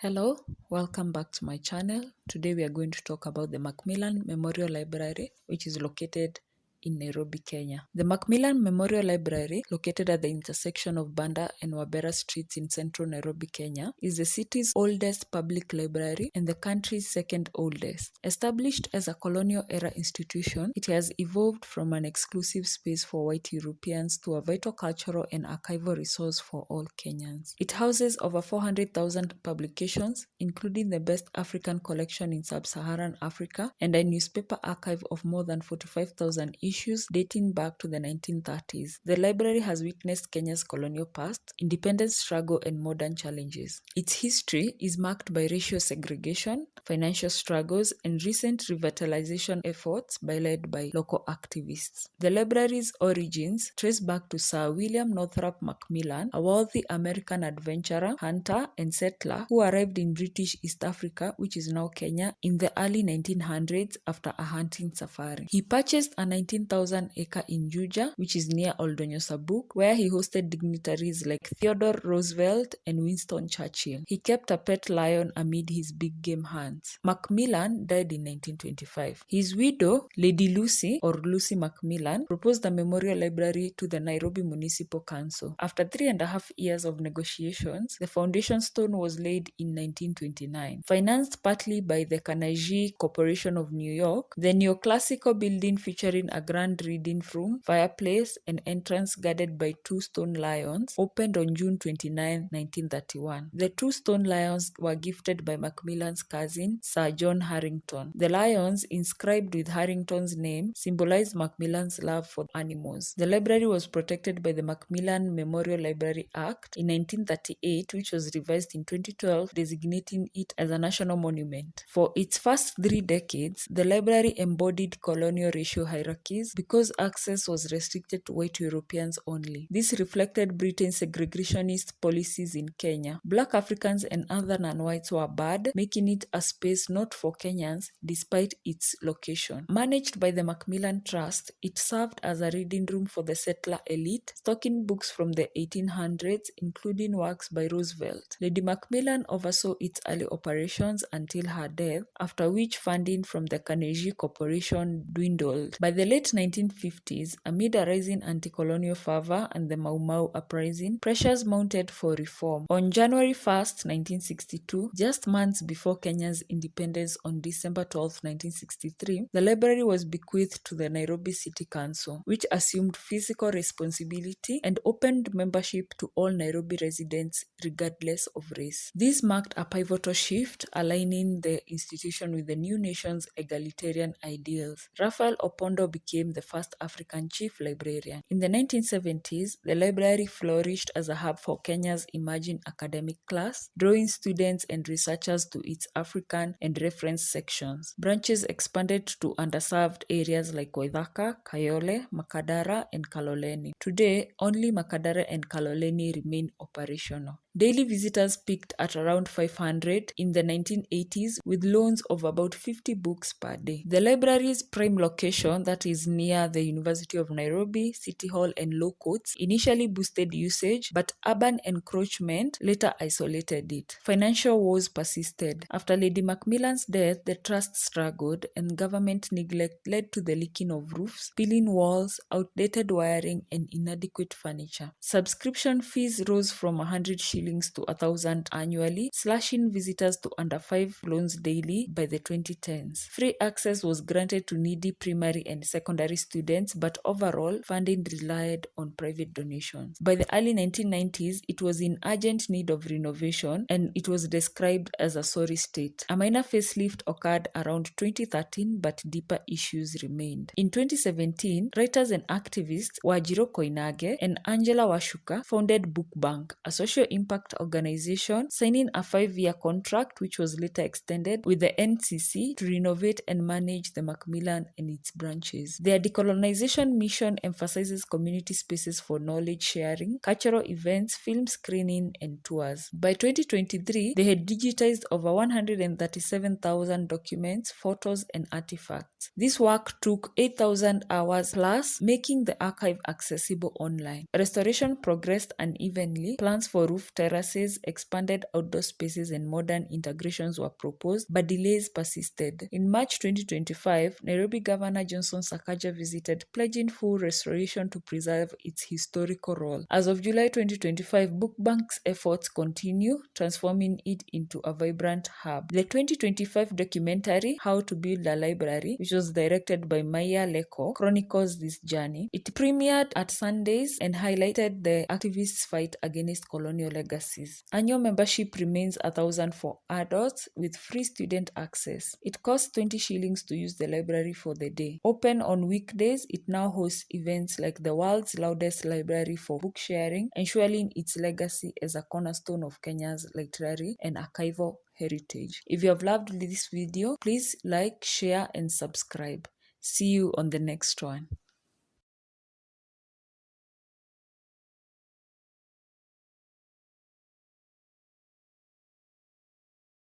Hello, welcome back to my channel. Today we are going to talk about the Millan Memorial Library, which is located in Nairobi, Kenya. The Millan Memorial Library, located at the intersection of Banda and Wabera streets in central Nairobi, Kenya, is the city's oldest public library and the country's second oldest. Established as a colonial-era institution, it has evolved from an exclusive space for white Europeans to a vital cultural and archival resource for all Kenyans. It houses over 400,000 publications, including the best African collection in sub-Saharan Africa and a newspaper archive of more than 45,000 issues dating back to the 1930s. The library has witnessed Kenya's colonial past, independence struggle, and modern challenges. Its history is marked by racial segregation, financial struggles, and recent revitalization efforts led by local activists. The library's origins trace back to Sir William Northrop Macmillan, a wealthy American adventurer, hunter, and settler who arrived in British East Africa, which is now Kenya, in the early 1900s after a hunting safari. He purchased a 19,000-acre in Juja, which is near Oldonyo Sabuk, where he hosted dignitaries like Theodore Roosevelt and Winston Churchill. He kept a pet lion amid his big game hunts. Macmillan died in 1925. His widow, Lady Lucy, or Lucy Macmillan, proposed a memorial library to the Nairobi Municipal Council. After 3.5 years of negotiations, the foundation stone was laid in 1929. Financed partly by the Carnegie Corporation of New York, the neoclassical building featuring a grand reading room, fireplace, and entrance guarded by two stone lions opened on June 29, 1931. The two stone lions were gifted by Macmillan's cousin, Sir John Harrington. The lions, inscribed with Harrington's name, symbolized Macmillan's love for animals. The library was protected by the Macmillan Memorial Library Act in 1938, which was revised in 2012, designating it as a national monument. For its first 3 decades, the library embodied colonial racial hierarchies because access was restricted to white Europeans only. This reflected Britain's segregationist policies in Kenya. Black Africans and other non-whites were barred, making it a space not for Kenyans despite its location. Managed by the Macmillan Trust, it served as a reading room for the settler elite, stocking books from the 1800s, including works by Roosevelt. Lady Macmillan oversaw its early operations until her death, after which funding from the Carnegie Corporation dwindled. By the late 1950s, amid a rising anti-colonial fervor and the Mau Mau uprising, pressures mounted for reform. On January 1st, 1962, just months before Kenya's independence on December 12, 1963, the library was bequeathed to the Nairobi City Council, which assumed physical responsibility and opened membership to all Nairobi residents regardless of race. This marked a pivotal shift, aligning the institution with the new nation's egalitarian ideals. Raphael Opondo became the first African chief librarian. In the 1970s, the library flourished as a hub for Kenya's emerging academic class, drawing students and researchers to its African and reference sections. Branches expanded to underserved areas like Waithaka, Kayole, Makadara, and Kaloleni. Today, only Makadara and Kaloleni remain operational. Daily visitors peaked at around 500 in the 1980s, with loans of about 50 books per day. The library's prime location, that is near the University of Nairobi, City Hall, and Law Courts, initially boosted usage, but urban encroachment later isolated it. Financial woes persisted. After Lady Macmillan's death, the trust struggled, and government neglect led to the leaking of roofs, peeling walls, outdated wiring, and inadequate furniture. Subscription fees rose from 100 shillings to 1,000 annually, slashing visitors to under 5 loans daily by the 2010s. Free access was granted to needy primary and secondary students, but overall, funding relied on private donations. By the early 1990s, it was in urgent need of renovation, and it was described as a sorry state. A minor facelift occurred around 2013, but deeper issues remained. In 2017, writers and activists Wajiro Koinage and Angela Washuka founded Book Bank, a social impact organization, signing a 5-year contract which was later extended with the NCC to renovate and manage the Macmillan and its branches. Their decolonization mission emphasizes community spaces for knowledge sharing, cultural events, film screening, and tours. By 2023, they had digitized over 137,000 documents, photos, and artifacts. This work took 8,000 hours plus, making the archive accessible online. Restoration progressed unevenly. Plans for roof terraces, expanded outdoor spaces, and modern integrations were proposed, but delays persisted. In March 2025, Nairobi Governor Johnson Sakaja visited, pledging full restoration to preserve its historical role. As of July 2025, Book Bank's efforts continue, transforming it into a vibrant hub. The 2025 documentary, How to Build a Library, which was directed by Maya Leko, chronicles this journey. It premiered at Sundays and highlighted the activists' fight against colonial legacies. Annual membership remains 1,000 for adults with free student access. It costs 20 shillings to use the library for the day. Open on weekdays, it now hosts events like the world's loudest library for book sharing, ensuring its legacy as a cornerstone of Kenya's literary and archival heritage. If you have loved this video, please like, share, and subscribe. See you on the next one.